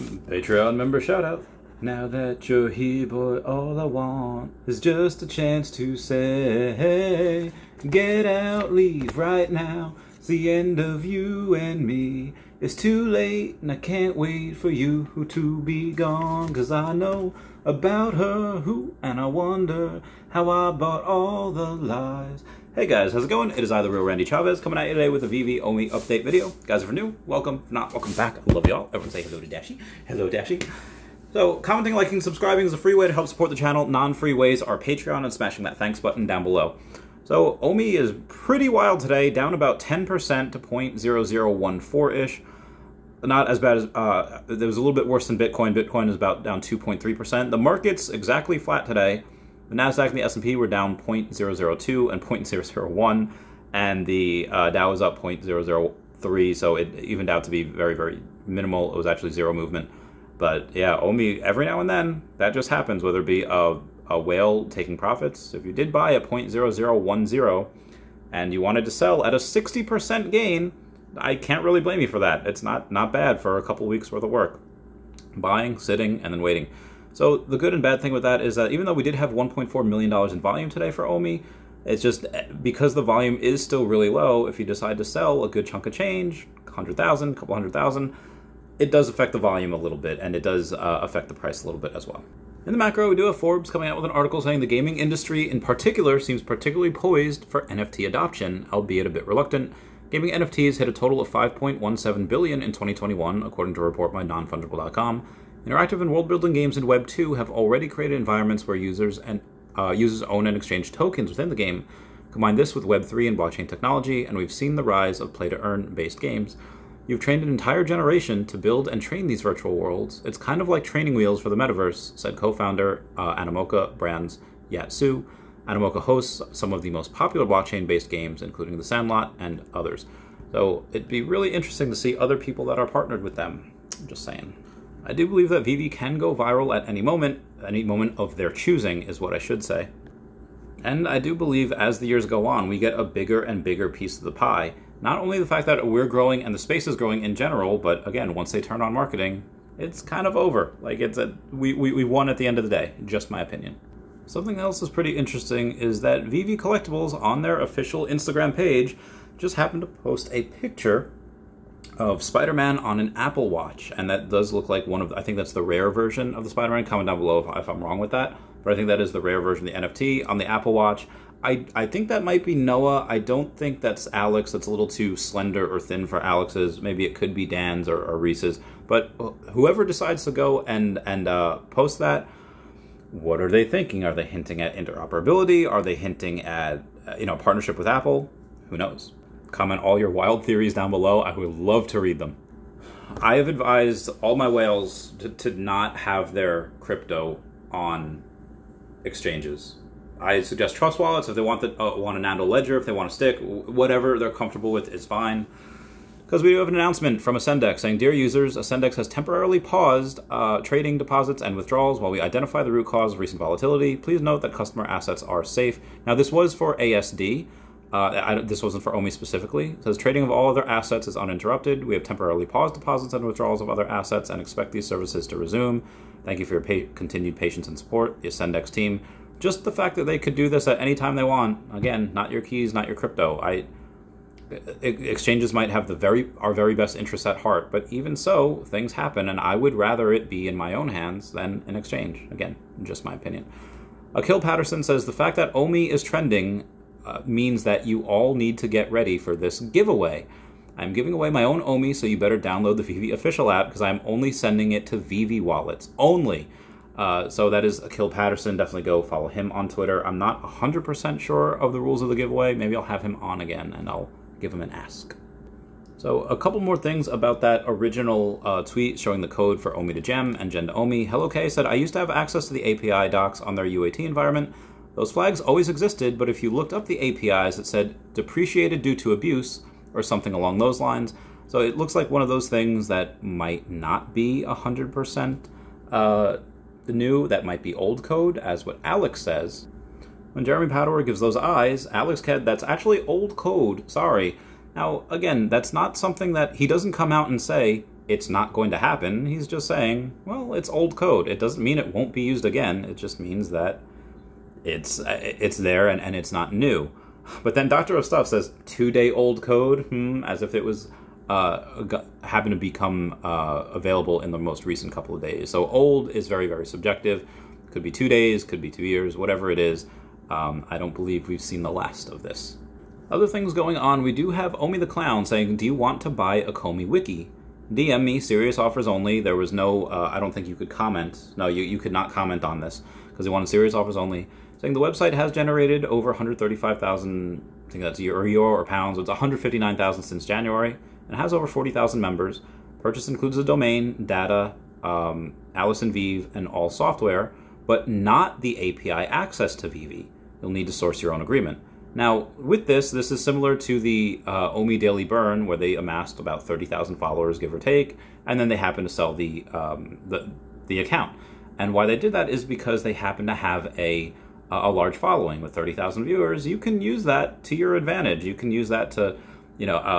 Patreon member shout out. Now that you're here, boy, all I want is just a chance to say, get out, leave right now. It's the end of you and me. It's too late and I can't wait for you to be gone. Cause I know about her who, and I wonder how I bought all the lies. Hey guys, how's it going? It is I, the real Randy Chavez, coming at you today with a Veve OMI update video. Guys, if you're new, welcome. If not, welcome back. I love y'all. Everyone say hello to Dashi. Hello, Dashi. So, commenting, liking, subscribing is a free way to help support the channel. Non-free ways are Patreon and smashing that thanks button down below. So, OMI is pretty wild today, down about 10% to 0.0014-ish. Not as bad as, it was a little bit worse than Bitcoin. Bitcoin is about down 2.3%. The market's exactly flat today. The NASDAQ and the S&P were down 0.002 and 0.001, and the Dow was up 0.003, so it evened out to be very, very minimal. It was actually zero movement. But yeah, OMI, every now and then, that just happens, whether it be a whale taking profits. If you did buy at 0.0010 and you wanted to sell at a 60% gain, I can't really blame you for that. It's not bad for a couple weeks worth of work. Buying, sitting, and then waiting. So the good and bad thing with that is that even though we did have $1.4 million in volume today for OMI, it's just because the volume is still really low, if you decide to sell a good chunk of change, 100,000, couple 100,000, it does affect the volume a little bit, and it does affect the price a little bit as well. In the macro, we do have Forbes coming out with an article saying the gaming industry in particular seems particularly poised for NFT adoption, albeit a bit reluctant. Gaming NFTs hit a total of $5.17 billion in 2021, according to a report by nonfungible.com. Interactive and world-building games in Web 2 have already created environments where users own and exchange tokens within the game. Combine this with Web 3 and blockchain technology, and we've seen the rise of play-to-earn-based games. You've trained an entire generation to build and train these virtual worlds. It's kind of like training wheels for the metaverse, said co-founder Animoca Brands Yatsu. Animoca hosts some of the most popular blockchain-based games, including The Sandlot and others. So it'd be really interesting to see other people that are partnered with them. I'm just saying. I do believe that Veve can go viral at any moment of their choosing is what I should say. And I do believe as the years go on, we get a bigger and bigger piece of the pie. Not only the fact that we're growing and the space is growing in general, but again, once they turn on marketing, it's kind of over. Like we won at the end of the day, just my opinion. Something else is pretty interesting is that Veve Collectibles on their official Instagram page just happened to post a picture of Spider-Man on an Apple Watch, and that does look like one of, I think that's the rare version of the Spider-Man. Comment down below if I'm wrong with that, but I think that is the rare version of the NFT on the Apple Watch. I think that might be Noah. I don't think that's Alex. That's a little too slender or thin for Alex's. Maybe it could be Dan's or Reese's, but whoever decides to go and post that, what are they thinking? Are they hinting at interoperability? Are they hinting at partnership with Apple? Who knows? Comment all your wild theories down below. I would love to read them. I have advised all my whales to not have their crypto on exchanges. I suggest trust wallets if they want a Nando ledger, if they want to stick, whatever they're comfortable with is fine. Because we do have an announcement from Ascendex saying, dear users, Ascendex has temporarily paused trading deposits and withdrawals while we identify the root cause of recent volatility. Please note that customer assets are safe. Now, this was for ASD. This wasn't for OMI specifically. It says trading of all other assets is uninterrupted. We have temporarily paused deposits and withdrawals of other assets and expect these services to resume. Thank you for your continued patience and support, the Ascendex team. Just the fact that they could do this at any time they want. Again, not your keys, not your crypto. Exchanges might have our very best interests at heart, but even so, things happen, and I would rather it be in my own hands than an exchange. Again, just my opinion. Akil Patterson says the fact that OMI is trending means that you all need to get ready for this giveaway. I'm giving away my own OMI, so you better download the Veve official app because I'm only sending it to Veve wallets only. So that is Akil Patterson. Definitely go follow him on Twitter. I'm not 100% sure of the rules of the giveaway. Maybe I'll have him on again and I'll give him an ask. So a couple more things about that original tweet showing the code for OMI to Gem and Gen to OMI. Hello K said, I used to have access to the API docs on their UAT environment. Those flags always existed, but if you looked up the APIs, it said depreciated due to abuse or something along those lines. So it looks like one of those things that might not be 100% new, that might be old code, as what Alex says. When Jeremy Padour gives those eyes, Alex said that's actually old code, sorry. Now, again, that's not something that he doesn't come out and say, it's not going to happen. He's just saying, well, it's old code. It doesn't mean it won't be used again. It just means that it's there and it's not new. But then Dr. of Stuff says 2-day old code, as if it was happened to become available in the most recent couple of days. So old is very, very subjective. Could be 2 days, could be 2 years, whatever it is. I don't believe we've seen the last of this. Other things going on, we do have OMI the Clown saying, do you want to buy a Comey wiki? DM me, serious offers only. There was no, I don't think you could comment. No, you could not comment on this because they wanted serious offers only. Saying the website has generated over 135,000, I think that's euro or pounds. It's 159,000 since January and has over 40,000 members. Purchase includes a domain, data, Alice and Veve, and all software, but not the API access to Veve. You'll need to source your own agreement. Now, with this is similar to the OMI Daily Burn, where they amassed about 30,000 followers, give or take, and then they happened to sell the account. And why they did that is because they happen to have a large following with 30,000 viewers. You can use that to your advantage. You can use that to,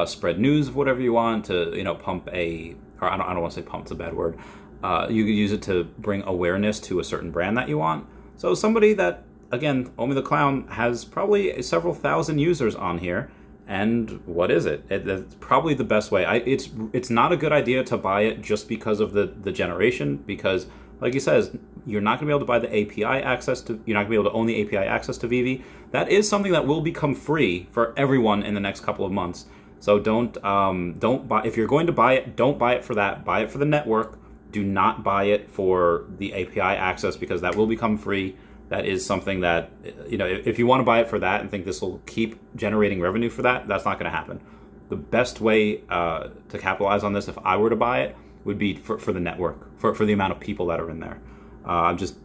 spread news of whatever you want, to, pump a, or I don't want to say pump, it's a bad word. You could use it to bring awareness to a certain brand that you want. So somebody that, again, OMI the Clown has probably several thousand users on here, and what is it? It's probably the best way. It's not a good idea to buy it just because of the generation, because, like he says, you're not going to be able to buy the API access to, you're not going to be able to own the API access to Veve. That is something that will become free for everyone in the next couple of months. So don't buy, if you're going to buy it, don't buy it for that. Buy it for the network. Do not buy it for the API access, because that will become free. That is something that, if you want to buy it for that and think this will keep generating revenue for that, that's not going to happen. The best way to capitalize on this, if I were to buy it, would be for the network, for the amount of people that are in there. I'm just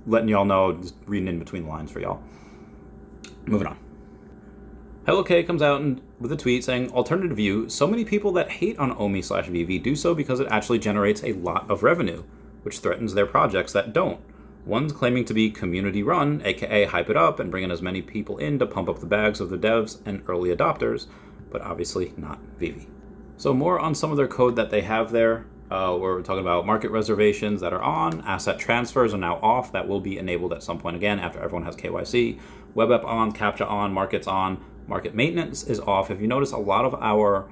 letting y'all know, just reading in between the lines for y'all. Moving on. Hello K comes out with a tweet saying, alternative view, so many people that hate on OMI/Veve do so because it actually generates a lot of revenue, which threatens their projects that don't. One's claiming to be community run, aka hype it up and bring in as many people in to pump up the bags of the devs and early adopters, but obviously not Veve. So more on some of their code that they have there. We're talking about market reservations that are on, asset transfers are now off, that will be enabled at some point again after everyone has KYC, web app on, CAPTCHA on, markets on, market maintenance is off. If you notice, a lot of our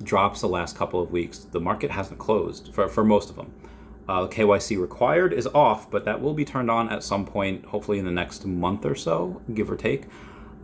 drops the last couple of weeks, the market hasn't closed for most of them. KYC required is off, but that will be turned on at some point, hopefully in the next month or so, give or take.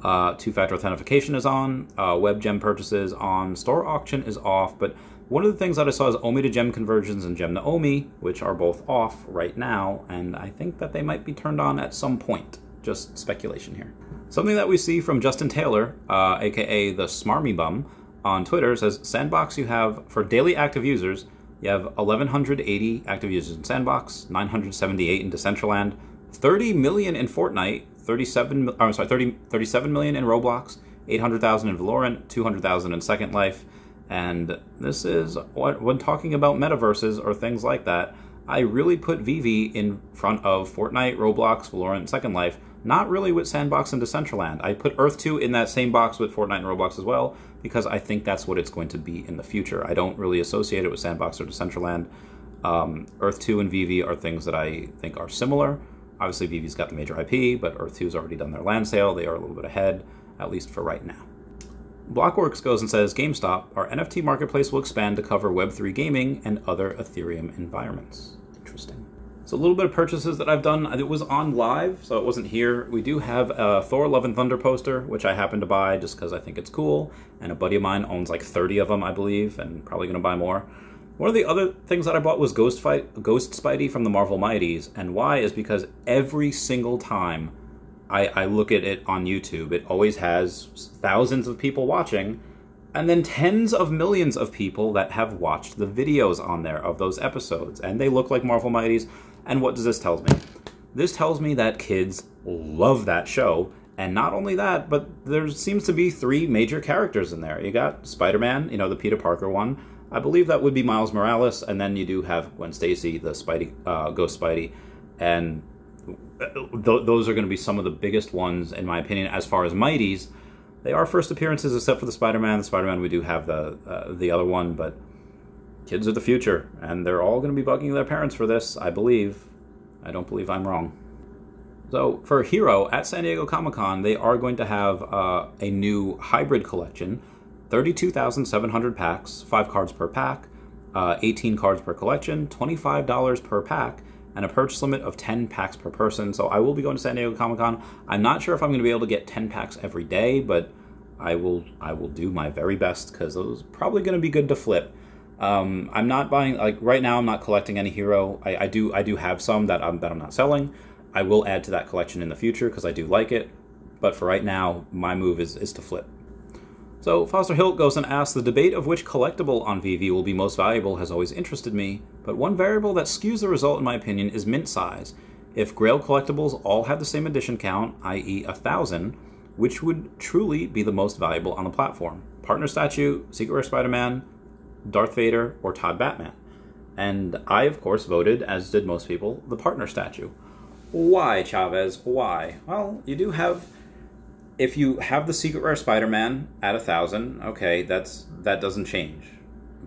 Two-factor authentication is on, web gem purchases on, store auction is off, but one of the things that I saw is OMI to gem conversions and gem to OMI, which are both off right now, and I think that they might be turned on at some point. Just speculation here. Something that we see from Justin Taylor, aka the Smarmy Bum, on Twitter says, Sandbox you have, for daily active users, you have 1,180 active users in Sandbox, 978 in Decentraland, 30 million in Fortnite, 37 million in Roblox, 800,000 in Valorant, 200,000 in Second Life, and this is when talking about metaverses or things like that, I really put Veve in front of Fortnite, Roblox, Valorant, and Second Life, not really with Sandbox and Decentraland. I put Earth 2 in that same box with Fortnite and Roblox as well, because I think that's what it's going to be in the future. I don't really associate it with Sandbox or Decentraland. Earth 2 and Veve are things that I think are similar. Obviously, Vive's got the major IP, but Earth 2's already done their land sale. They are a little bit ahead, at least for right now. Blockworks goes and says, GameStop, our NFT marketplace will expand to cover Web3 gaming and other Ethereum environments. Interesting. So a little bit of purchases that I've done. It was on live, so it wasn't here. We do have a Thor Love and Thunder poster, which I happen to buy just because I think it's cool. And a buddy of mine owns like 30 of them, I believe, and probably going to buy more. One of the other things that I bought was Ghost Spidey from the Marvel Mighties. And why is because every single time I look at it on YouTube, it always has thousands of people watching, and then tens of millions of people that have watched the videos on there of those episodes, and they look like Marvel Mighties. And what does this tell me? This tells me that kids love that show, and not only that, but there seems to be 3 major characters in there. You got Spider-Man, the Peter Parker one. I believe that would be Miles Morales, and then you do have Gwen Stacy, the Ghost Spidey, and those are going to be some of the biggest ones, in my opinion, as far as Mighties. They are first appearances, except for the Spider-Man. The Spider-Man, we do have the other one, but Kids are the future, and they're all going to be bugging their parents for this, I believe. I don't believe I'm wrong. So for Hero, at San Diego Comic-Con, they are going to have a new hybrid collection, 32,700 packs, 5 cards per pack, 18 cards per collection, $25 per pack, and a purchase limit of 10 packs per person. So I will be going to San Diego Comic-Con. I'm not sure if I'm going to be able to get 10 packs every day, but I will do my very best, because those are probably going to be good to flip. I'm not buying, like right now I'm not collecting any Hero. I do have some that I'm not selling. I will add to that collection in the future because I do like it, but for right now, my move is to flip. So Foster Hilt goes and asks, the debate of which collectible on Veve will be most valuable has always interested me, but one variable that skews the result in my opinion is mint size. If Grail collectibles all have the same edition count, i.e. 1,000, which would truly be the most valuable on the platform? Partner Statue, Secret Rare Spider-Man, Darth Vader, or Todd Batman? And I, of course, voted, as did most people, the Partner Statue. Why, Chavez? Why? Well, you do have... If you have the Secret Rare Spider-Man at 1,000, okay, that doesn't change.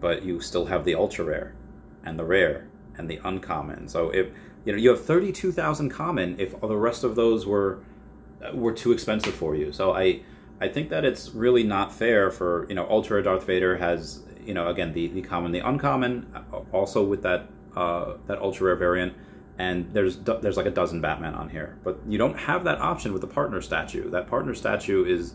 But you still have the Ultra Rare, and the Rare, and the Uncommon. So if you have 32,000 common if the rest of those were too expensive for you. So I think that it's really not fair for, Ultra Rare Darth Vader has... again, the common, the uncommon, also with that ultra rare variant, and there's like a dozen Batman on here. But you don't have that option with the Partner Statue. That Partner Statue is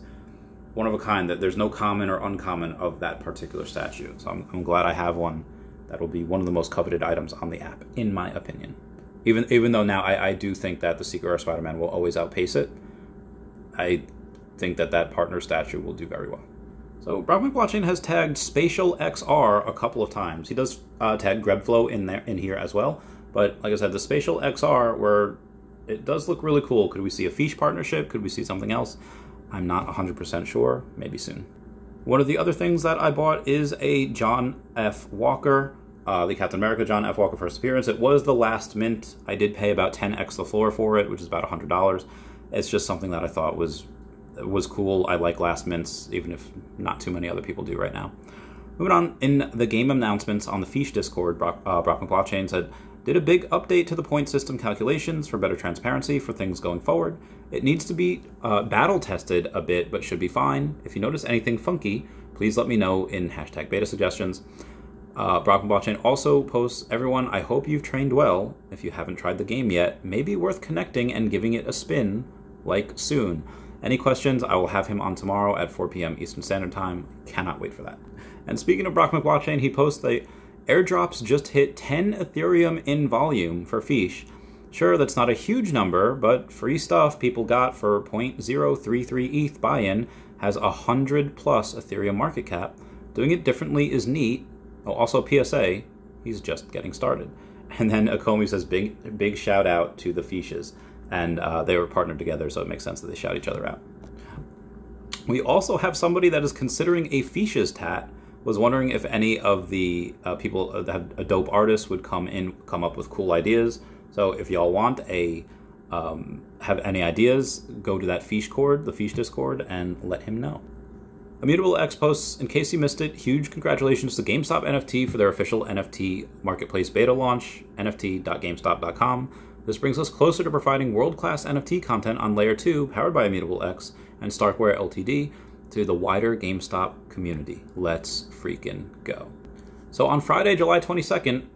one of a kind, that there's no common or uncommon of that particular statue. So I'm glad I have one. That will be one of the most coveted items on the app, in my opinion. Even though now I do think that the Secret Rare Spider-Man will always outpace it, I think that Partner Statue will do very well. So Brockman Blockchain has tagged Spatial XR a couple of times. He does tag Grebflow in here as well. But like I said, the Spatial XR, where it does look really cool. Could we see a Fiche partnership? Could we see something else? I'm not 100% sure. Maybe soon. One of the other things that I bought is a John F. Walker, the Captain America John F. Walker first appearance. It was the last mint. I did pay about 10x the floor for it, which is about $100. It's just something that I thought was cool. I like last mints, even if not too many other people do right now. Moving on, in the game announcements on the Fiche Discord, Brockman Blockchain said, did a big update to the point system calculations for better transparency for things going forward. It needs to be battle tested a bit, but should be fine. If you notice anything funky, please let me know in #beta suggestions. Brockman Blockchain also posts, everyone, I hope you've trained well. If you haven't tried the game yet, maybe worth connecting and giving it a spin, like soon. Any questions, I will have him on tomorrow at 4 p.m. Eastern Standard Time. Cannot wait for that. And speaking of Brockman Blockchain, he posts the airdrops just hit 10 Ethereum in volume for Fiche. Sure, that's not a huge number, but free stuff people got for 0.033 ETH buy-in has 100 plus Ethereum market cap. Doing it differently is neat. Oh, also PSA, he's just getting started. And then Akomi says, big shout out to the Fiches. And they were partnered together, so it makes sense that they shout each other out. We also have somebody that is considering a Fiches tat. Was wondering if any of the people that have a dope artist would come up with cool ideas. So if y'all want have any ideas, go to that Fiche the Fiche Discord, and let him know. Immutable X posts, in case you missed it, huge congratulations to GameStop NFT for their official NFT marketplace beta launch, nft.gamestop.com. This brings us closer to providing world-class NFT content on Layer 2, powered by Immutable X and Starkware Ltd., to the wider GameStop community. Let's freaking go. So on Friday, July 22nd,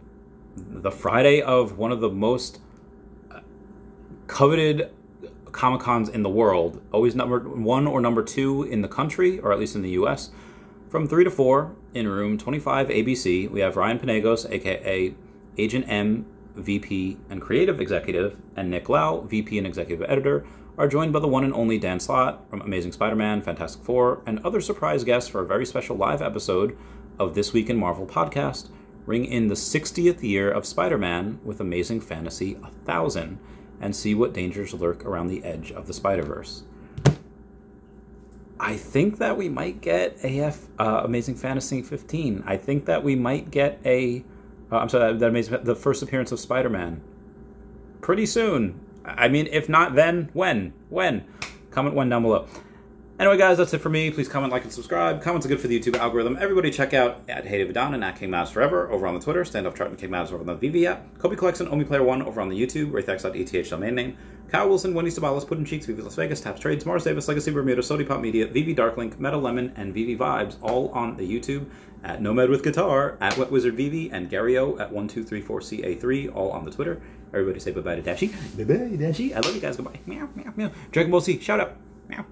the Friday of one of the most coveted Comic-Cons in the world, always number 1 or number 2 in the country, or at least in the US, from 3 to 4 in room 25 ABC, we have Ryan Penagos, aka Agent M, VP and Creative Executive, and Nick Lau, VP and Executive Editor, are joined by the one and only Dan Slott from Amazing Spider-Man, Fantastic Four, and other surprise guests for a very special live episode of This Week in Marvel podcast, ring in the 60th year of Spider-Man with Amazing Fantasy 1000, and see what dangers lurk around the edge of the Spider-Verse. I think that we might get Amazing Fantasy 15. I think that we might get the first appearance of Spider-Man pretty soon. I mean, if not then, when? Comment when down below. Anyway, guys, that's it for me. Please comment, like, and subscribe. Comments are good for the YouTube algorithm. Everybody check out at Hey David Don and at King Mavs Forever over on the Twitter. Stand Up Chart and King Mavs over on the Veve app. Kobe Collection, OMI Player 1 over on the YouTube. RayThax.eth domain name. Kyle Willson, Wendy Stibalis, Puddin' Cheeks, Veve Las Vegas, Taps Trades, Mars Davis, Legacy Bermuda, Sody Pop Media, Veve Darklink, Meta Lemon, and Veve Vibes, all on the YouTube. At Nomad with Guitar, at Wet Wizard Veve, and Gary O at 1234CA3, all on the Twitter. Everybody say bye-bye to Dashi. Bye-bye, Dashi. I love you guys. Goodbye. Meow, meow, meow. Dragon Ball Z, shout out. Meow.